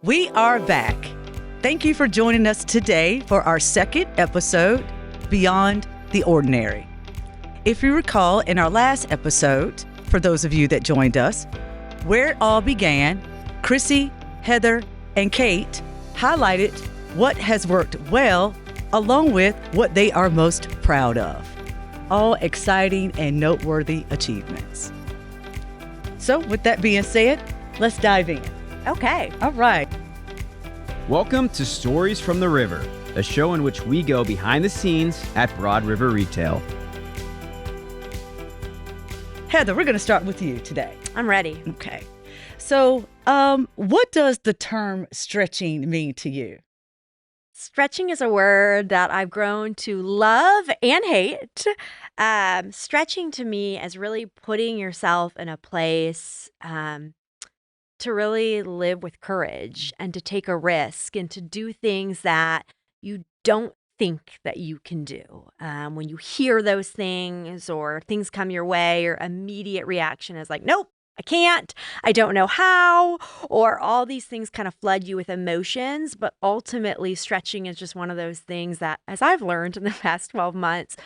We are back. Thank you for joining us today for our second episode, Beyond the Ordinary. If you recall, in our last episode, for those of you that joined us, where it all began, Krissy, Heather, and Kate highlighted what has worked well, along with what they are most proud of. All exciting and noteworthy achievements. So with that being said, let's dive in. Okay. All right. Welcome to Stories from the River, a show in which we go behind the scenes at Broad River Retail. Heather, we're going to start with you today. I'm ready. Okay. So, what does the term stretching mean to you? Stretching is a word that I've grown to love and hate. Stretching to me is really putting yourself in a place to really live with courage and to take a risk and to do things that you don't think that you can do. When you hear those things or things come your way, your immediate reaction is like, nope, I can't, I don't know how, or all these things kind of flood you with emotions. But ultimately, stretching is just one of those things that, as I've learned in the past 12 months,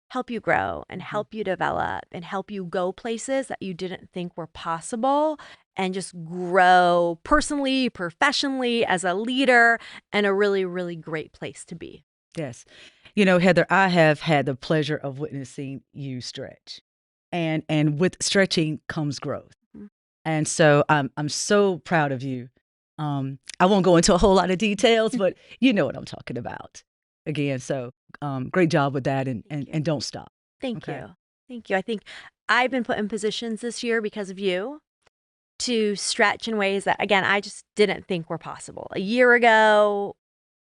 help you grow and help you develop and help you go places that you didn't think were possible and just grow personally, professionally, as a leader, and a really, really great place to be. Yes. You know, Heather, I have had the pleasure of witnessing you stretch. And with stretching comes growth. Mhm. And so I'm so proud of you. I won't go into a whole lot of details, but you know what I'm talking about. Again, so great job with that and don't stop. Thank Okay. you. Thank you. I think I've been put in positions this year because of you to stretch in ways that, again, I just didn't think were possible. A year ago,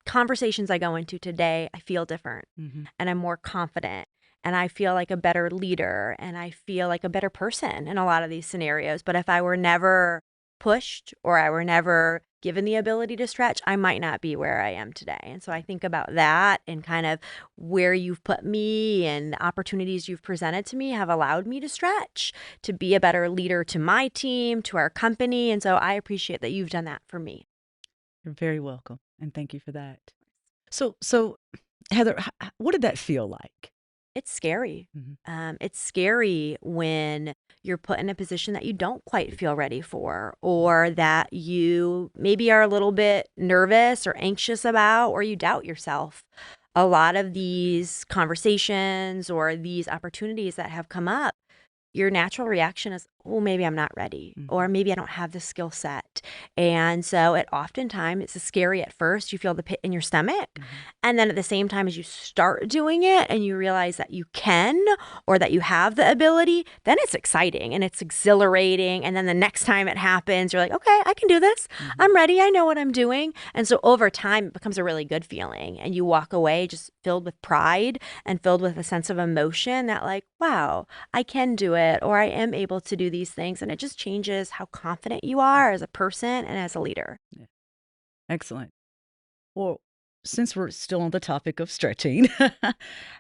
conversations I go into today, I feel different and I'm more confident and I feel like a better leader and I feel like a better person in a lot of these scenarios. But if I were never pushed or I were never given the ability to stretch, I might not be where I am today. And so I think about that and kind of where you've put me and the opportunities you've presented to me have allowed me to stretch, to be a better leader to my team, to our company. And so I appreciate that you've done that for me. You're very welcome. And thank you for that. So Heather, what did that feel like? It's scary. It's scary when you're put in a position that you don't quite feel ready for, or that you maybe are a little bit nervous or anxious about, or you doubt yourself. A lot of these conversations or these opportunities that have come up, your natural reaction is, oh, maybe I'm not ready, or maybe I don't have the skill set. And so oftentimes it's scary at first. You feel the pit in your stomach. And then at the same time, as you start doing it and you realize that you can, or that you have the ability, then it's exciting and it's exhilarating. And then the next time it happens, you're like, okay, I can do this. I'm ready. I know what I'm doing. And so over time, it becomes a really good feeling. And you walk away just filled with pride and filled with a sense of emotion that, like, wow, I can do it, or I am able to do these things. And it just changes how confident you are as a person and as a leader. Yeah. Excellent. Well, since we're still on the topic of stretching,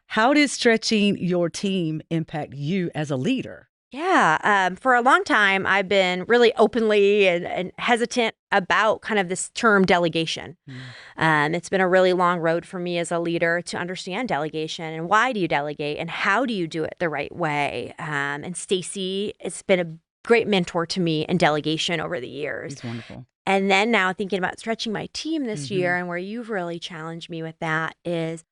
how did stretching your team impact you as a leader? Yeah. For a long time, I've been really openly and hesitant about kind of this term delegation. It's been a really long road for me as a leader to understand delegation and why do you delegate and how do you do it the right way. And Stacy, it's been a great mentor to me in delegation over the years. It's wonderful. And then now thinking about stretching my team this year, and where you've really challenged me with that is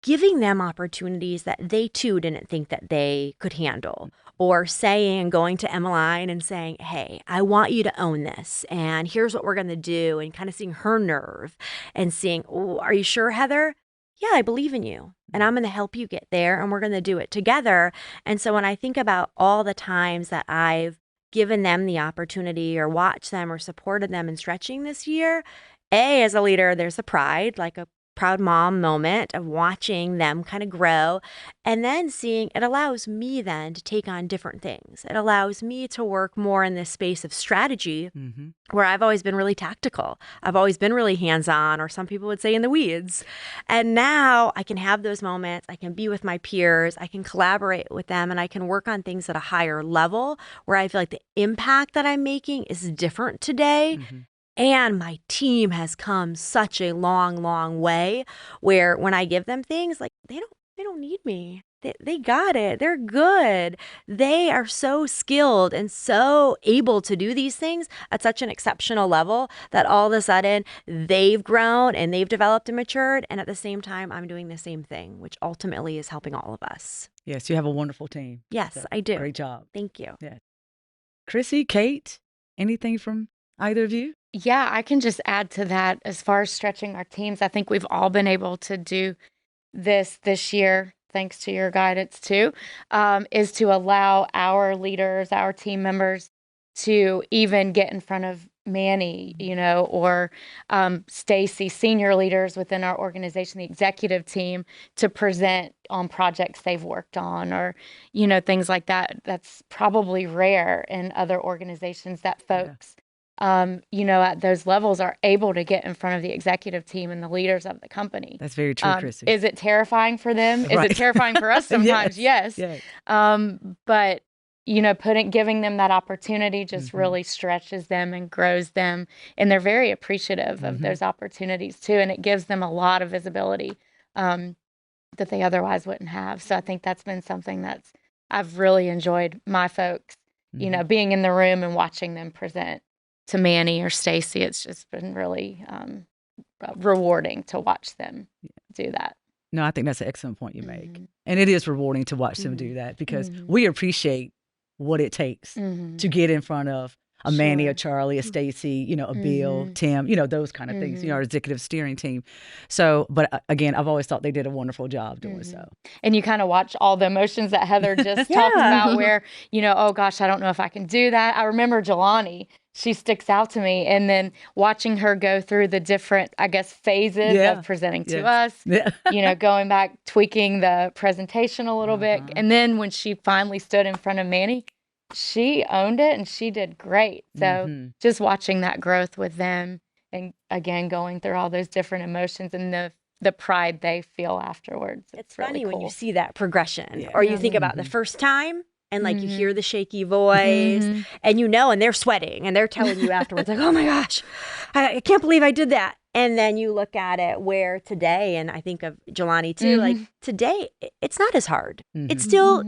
giving them opportunities that they too didn't think that they could handle, or saying, going to Emmeline and saying, hey, I want you to own this and here's what we're going to do, and kind of seeing her nerve and seeing, oh, are you sure, Heather? Yeah, I believe in you and I'm going to help you get there and we're going to do it together. And so when I think about all the times that I've given them the opportunity or watched them or supported them in stretching this year, as a leader, there's a pride, like a proud mom moment of watching them kind of grow, and then seeing it allows me then to take on different things. It allows me to work more in this space of strategy where I've always been really tactical. I've always been really hands-on, or some people would say in the weeds. And now I can have those moments. I can be with my peers. I can collaborate with them, and I can work on things at a higher level where I feel like the impact that I'm making is different today. And my team has come such a long, long way where when I give them things, like they don't need me. They got it. They're good. They are so skilled and so able to do these things at such an exceptional level that all of a sudden they've grown and they've developed and matured. And at the same time, I'm doing the same thing, which ultimately is helping all of us. Yes, you have a wonderful team. Yes, So, I do. Great job. Thank you. Yeah. Krissy, Kate, anything from either of you? Yeah, I can just add to that as far as stretching our teams. I think we've all been able to do this year, thanks to your guidance too, is to allow our leaders, our team members to even get in front of Manny, or Stacy, senior leaders within our organization, the executive team, to present on projects they've worked on or, things like that. That's probably rare in other organizations that folks, at those levels are able to get in front of the executive team and the leaders of the company. That's very true, Krissy. Is it terrifying for them? Is Right. it terrifying for us sometimes? Yes. But giving them that opportunity just really stretches them and grows them, and they're very appreciative of those opportunities too, and it gives them a lot of visibility that they otherwise wouldn't have. So I think that's been something I've really enjoyed my folks, being in the room and watching them present to Manny or Stacy. It's just been really rewarding to watch them do that. No, I think that's an excellent point you make. And it is rewarding to watch them do that because we appreciate what it takes to get in front of a Manny, a Charlie, a Stacy, a Bill, Tim, those kind of things, our executive steering team. So, but again, I've always thought they did a wonderful job doing so. And you kind of watch all the emotions that Heather just talked about where, oh gosh, I don't know if I can do that. I remember Jelani. She sticks out to me. And then watching her go through the different, I guess, phases of presenting to us, going back, tweaking the presentation a little bit. And then when she finally stood in front of Manny, she owned it and she did great. So just watching that growth with them and again, going through all those different emotions and the pride they feel afterwards. It's really funny cool. when you see that progression or you think about the first time. And like you hear the shaky voice and and they're sweating and they're telling you afterwards like, oh my gosh, I can't believe I did that. And then you look at it where today, and I think of Jelani too, like today, it's not as hard. It's still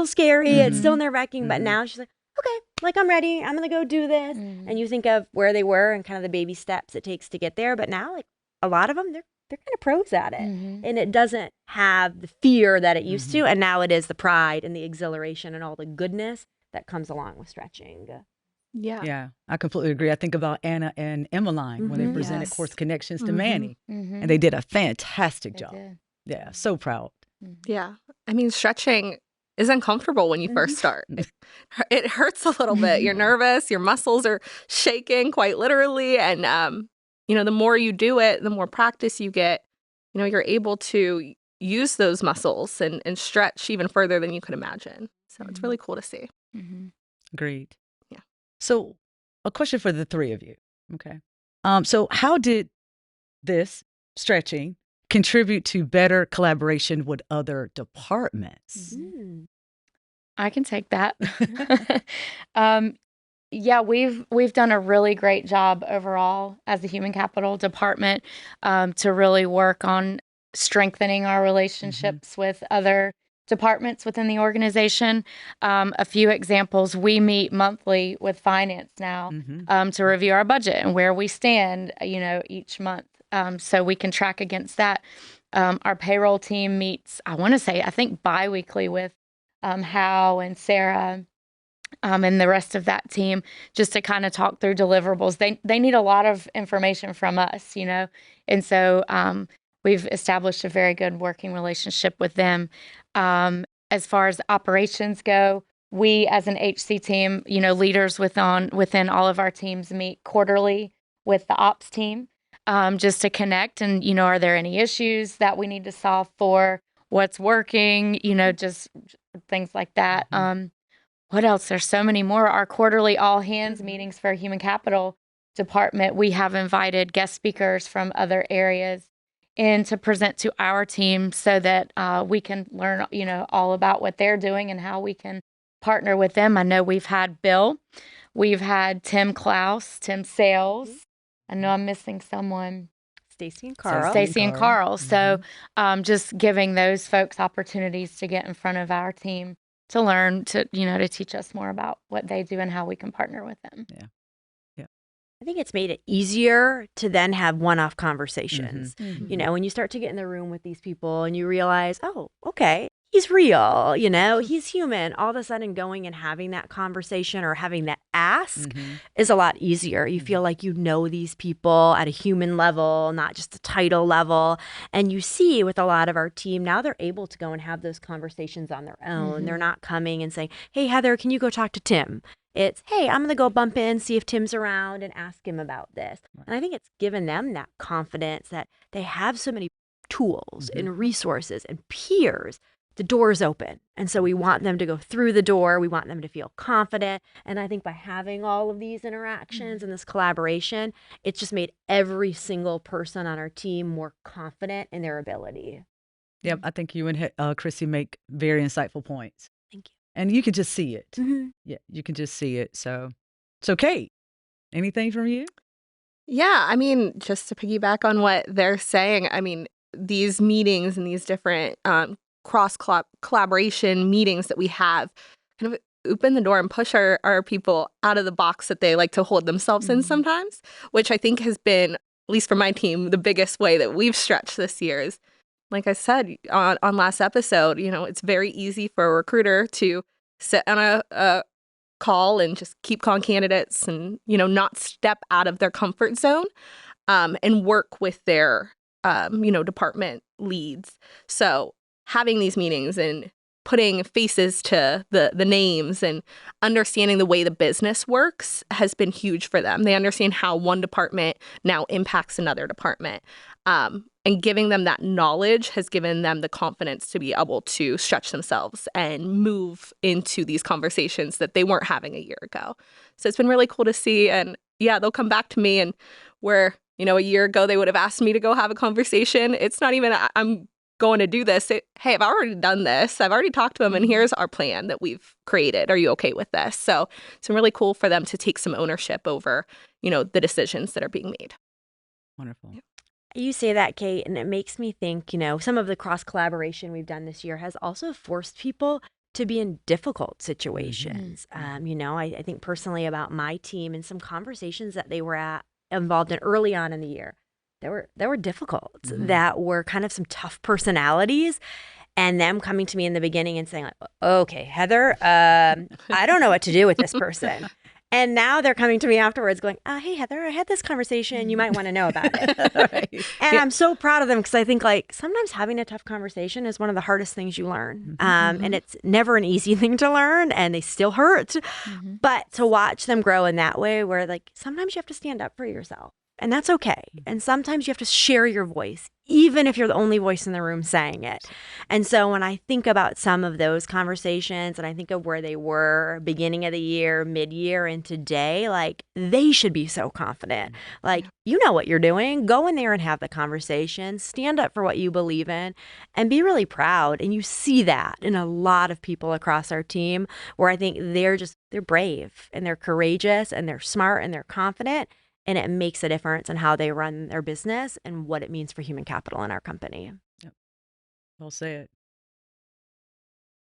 scary. It's still nerve-wracking. But now she's like, okay, like I'm ready. I'm going to go do this. And you think of where they were and kind of the baby steps it takes to get there. But now like a lot of them, they're kind of pros at it. And it doesn't have the fear that it used to. And now it is the pride and the exhilaration and all the goodness that comes along with stretching. Yeah, I completely agree. I think about Anna and Emmeline when they presented Course Connections to Manny. And they did a fantastic job. Yeah, so proud. Yeah. I mean, stretching is uncomfortable when you first start. It hurts a little bit. You're nervous. Your muscles are shaking quite literally. And, the more you do it, the more practice you get, you're able to use those muscles and stretch even further than you could imagine. So it's really cool to see. Agreed. Yeah. So a question for the three of you. Okay. So how did this stretching contribute to better collaboration with other departments? I can take that. Yeah, we've done a really great job overall as the Human Capital Department to really work on strengthening our relationships with other departments within the organization. A few examples, we meet monthly with finance now to review our budget and where we stand, each month, so we can track against that. Our payroll team meets, I think bi-weekly with Hal and Sarah and the rest of that team just to kind of talk through deliverables. They need a lot of information from us, and so we've established a very good working relationship with them. As far as operations go, we as an HC team, leaders within all of our teams meet quarterly with the ops team just to connect and, are there any issues that we need to solve for, what's working, just things like that. What else? There's so many more. Our quarterly all hands meetings for Human Capital Department, we have invited guest speakers from other areas in to present to our team so that we can learn, all about what they're doing and how we can partner with them. I know we've had Bill, we've had Tim Klaus, Tim Sales, I know I'm missing someone. Stacy and Carl. Stacy and Carl. So just giving those folks opportunities to get in front of our team to learn, to teach us more about what they do and how we can partner with them. Yeah. I think it's made it easier to then have one-off conversations. Mm-hmm. You know, when you start to get in the room with these people and you realize, oh, okay, he's real, he's human. All of a sudden going and having that conversation or having that ask is a lot easier. You feel like you know these people at a human level, not just a title level. And you see with a lot of our team, now they're able to go and have those conversations on their own. They're not coming and saying, hey, Heather, can you go talk to Tim? It's, hey, I'm going to go bump in, see if Tim's around and ask him about this. And I think it's given them that confidence that they have so many tools and resources and peers. The door's open. And so we want them to go through the door. We want them to feel confident. And I think by having all of these interactions and this collaboration, it's just made every single person on our team more confident in their ability. Yep, I think you and Krissy make very insightful points. Thank you. And you can just see it. Yeah, you can just see it. So Kate, anything from you? Yeah, I mean, just to piggyback on what they're saying, I mean, these meetings and these different collaboration meetings that we have kind of open the door and push our people out of the box that they like to hold themselves in sometimes, which I think has been, at least for my team, the biggest way that we've stretched this year is, like I said on last episode, it's very easy for a recruiter to sit on a call and just keep calling candidates and, not step out of their comfort zone and work with their, department leads. So having these meetings and putting faces to the names and understanding the way the business works has been huge for them. They understand how one department now impacts another department. And giving them that knowledge has given them the confidence to be able to stretch themselves and move into these conversations that they weren't having a year ago. So it's been really cool to see. And yeah, they'll come back to me and where, a year ago they would have asked me to go have a conversation. It's not even, I'm going to do this. Hey, I've already done this. I've already talked to them and here's our plan that we've created. Are you okay with this? So it's been really cool for them to take some ownership over, the decisions that are being made. Wonderful. Yeah. You say that, Kate, and it makes me think, some of the cross collaboration we've done this year has also forced people to be in difficult situations. I think personally about my team and some conversations that they were involved in early on in the year. They were difficult, that were kind of some tough personalities, and them coming to me in the beginning and saying, like, okay, Heather, I don't know what to do with this person. And now they're coming to me afterwards going, hey, Heather, I had this conversation. You might want to know about it. Right. And I'm so proud of them because I think sometimes having a tough conversation is one of the hardest things you learn. And it's never an easy thing to learn and they still hurt. But to watch them grow in that way where sometimes you have to stand up for yourself. And that's okay. And sometimes you have to share your voice, even if you're the only voice in the room saying it. And so when I think about some of those conversations and I think of where they were beginning of the year, mid-year, and today, they should be so confident. You know what you're doing. Go in there and have the conversation. Stand up for what you believe in and be really proud. And you see that in a lot of people across our team where I think they're brave and they're courageous and they're smart and they're confident. And it makes a difference in how they run their business and what it means for human capital in our company. Yep. Well said.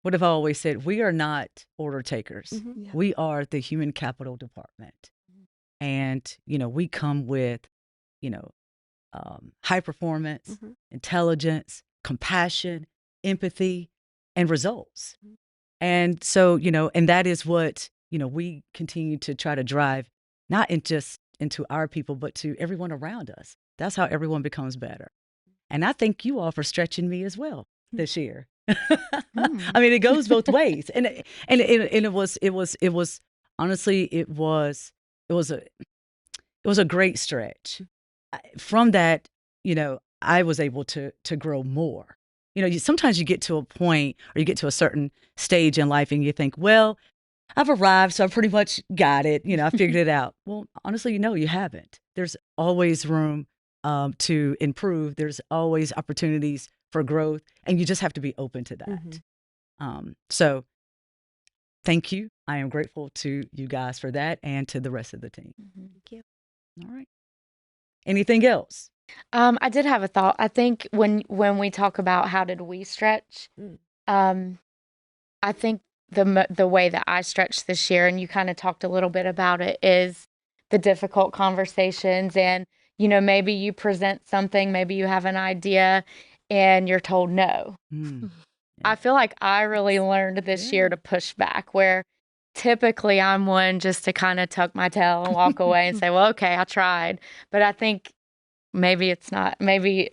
What have I always said? We are not order takers. Yeah. We are the human capital department. And, we come with, high performance, intelligence, compassion, empathy, and results. And so, and that is what, we continue to try to drive, not into our people, but to everyone around us. That's how everyone becomes better. And I thank you all for stretching me as well this year. I mean, it goes both ways. And it was honestly, it was a great stretch. From that, I was able to grow more. Sometimes you get to a point or you get to a certain stage in life and you think, well, I've arrived, so I pretty much got it. I figured it out. Well, honestly, you haven't. There's always room to improve. There's always opportunities for growth, and you just have to be open to that. So thank you. I am grateful to you guys for that and to the rest of the team. Thank you. All right. Anything else? I did have a thought. I think when we talk about how did we stretch, I think the way that I stretched this year, and you kind of talked a little bit about it, is the difficult conversations. And, maybe you present something, maybe you have an idea and you're told no. I feel like I really learned this year to push back, where typically I'm one just to kind of tuck my tail and walk away and say, well, okay, I tried. But I think maybe it's not, maybe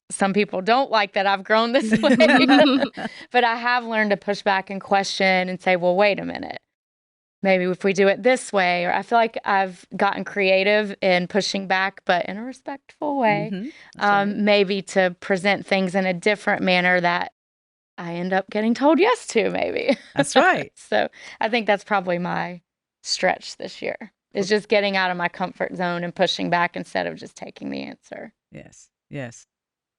some people don't like that I've grown this way. But I have learned to push back and question and say, well, wait a minute. Maybe if we do it this way, or I feel like I've gotten creative in pushing back, but in a respectful way, maybe to present things in a different manner that I end up getting told yes to, maybe. That's right. So I think that's probably my stretch this year, is just getting out of my comfort zone and pushing back instead of just taking the answer. Yes.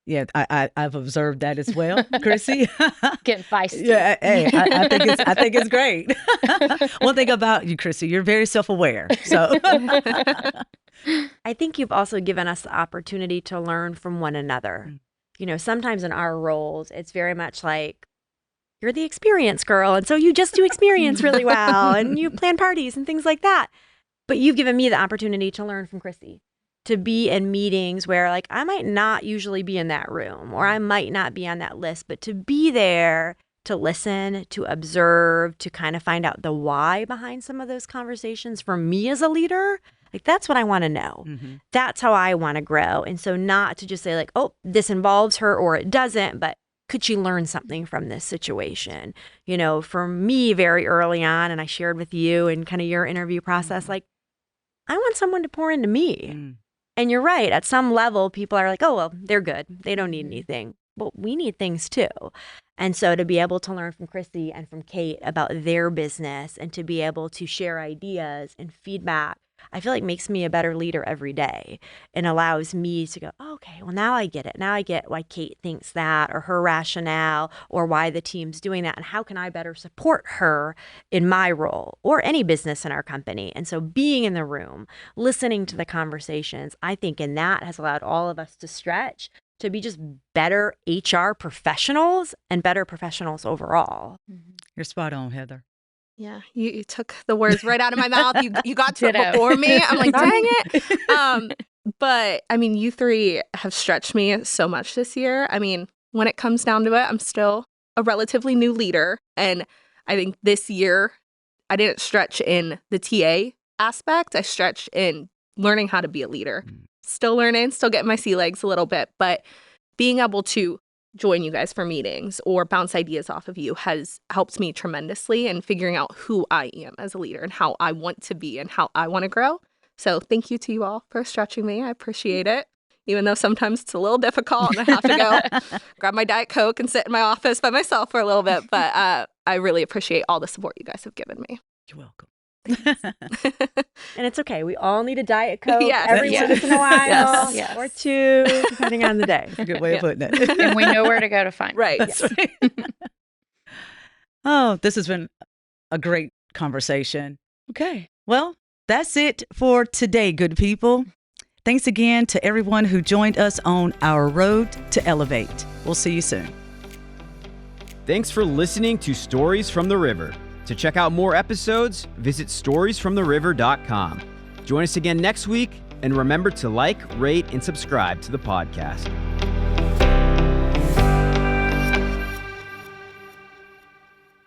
Yeah, I've observed that as well, Krissy. Getting feisty. Yeah, hey, I think it's great. One thing about you, Krissy, you're very self-aware. So I think you've also given us the opportunity to learn from one another. Sometimes in our roles, it's very much like, you're the experience girl, and so you just do experience really well, and you plan parties and things like that. But you've given me the opportunity to learn from Krissy, to be in meetings where, like, I might not usually be in that room, or I might not be on that list, but to be there, to listen, to observe, to kind of find out the why behind some of those conversations. For me as a leader, like, that's what I want to know. That's how I want to grow. And so not to just say, like, oh, this involves her or it doesn't, but could she learn something from this situation? For me, very early on, and I shared with you and kind of your interview process, like, I want someone to pour into me. And you're right. At some level, people are like, oh, well, they're good. They don't need anything. But we need things too. And so to be able to learn from Krissy and from Kate about their business, and to be able to share ideas and feedback, I feel like makes me a better leader every day, and allows me to go, oh, okay, well, now I get it. Now I get why Kate thinks that, or her rationale, or why the team's doing that, and how can I better support her in my role or any business in our company. And so being in the room, listening to the conversations, I think in that has allowed all of us to stretch, to be just better HR professionals and better professionals overall. You're spot on, Heather. Yeah, you took the words right out of my mouth. You got to it before me. I'm like, dang it. But I mean, you three have stretched me so much this year. I mean, when it comes down to it, I'm still a relatively new leader. And I think this year, I didn't stretch in the TA aspect. I stretched in learning how to be a leader. Still learning, still getting my sea legs a little bit. But being able to join you guys for meetings or bounce ideas off of you has helped me tremendously in figuring out who I am as a leader and how I want to be and how I want to grow. So thank you to you all for stretching me. I appreciate it, even though sometimes it's a little difficult and I have to go grab my Diet Coke and sit in my office by myself for a little bit. But I really appreciate all the support you guys have given me. You're welcome. And it's okay. We all need a Diet Coke Yes. every once in a while, Yes. or two, depending on the day. That's a good way of putting it. And we know where to go to find it. Right. That's right. Oh, this has been a great conversation. Okay. Well, that's it for today, good people. Thanks again to everyone who joined us on our road to elevate. We'll see you soon. Thanks for listening to Stories from the River. To check out more episodes, visit storiesfromtheriver.com. Join us again next week, and remember to like, rate, and subscribe to the podcast.